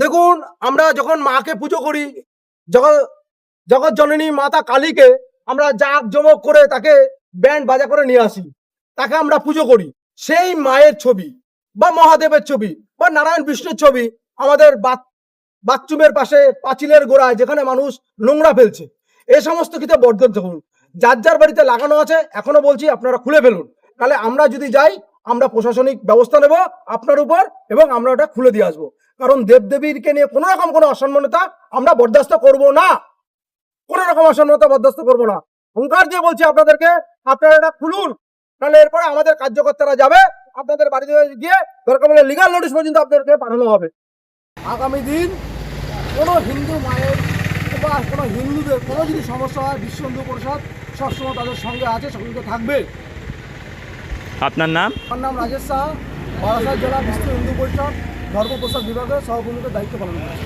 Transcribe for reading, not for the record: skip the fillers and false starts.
দেখুন, আমরা যখন মাকে পুজো করি, জগৎ জননী মাতা কালীকে আমরা জাঁকজমক করে তাকে ব্যান্ড বাজা করে নিয়ে আসি, তাকে আমরা পুজো করি। সেই মায়ের ছবি বা মহাদেবের ছবি বা নারায়ণ বিষ্ণুর ছবি আমাদের বাথরুমের পাশে পাঁচিলের গোড়ায় যেখানে মানুষ নোংরা ফেলছে, এই সমস্ত কিছু বর্জন করুন। যার যার বাড়িতে লাগানো আছে এখনো বলছি আপনারা খুলে ফেলুন, তাহলে আমরা যদি যাই আমরা প্রশাসনিক ব্যবস্থা নেব আপনার উপর এবং আমরা ওটা খুলে দিয়ে আসবো। কারণ দেবদেবীকে নিয়ে কোনো রকম কোনো অসম্মানতা আমরা বরদাস্ত করব না, কোনো রকম অসম্মানতা বরদাস্ত করব না। হুঙ্কার দিয়ে বলছি আপনাদেরকে, আপনারা এটা খুলুন, তাহলে এরপরে আমাদের কার্যকর্তারা যাবে আপনাদের বাড়িতে গিয়ে দরকার হলে লিগাল নোটিশ পর্যন্ত আপনাদেরকে পাঠানো হবে। আগামী দিন কোনো হিন্দু মায়ের বা কোনো হিন্দুদের কোনো যদি সমস্যা হয় বিশ্ব হিন্দু পরিষদ সবসময় তাদের সঙ্গে আছে, সঙ্গে থাকবে। আপনার নাম? আমার নাম রাজেশ সাহা, বারাসাত জেলা বিশ্ব হিন্দু পরিষদ ধর্ম প্রসাদ বিভাগের সহকর্মীদের দায়িত্ব পালন করছি।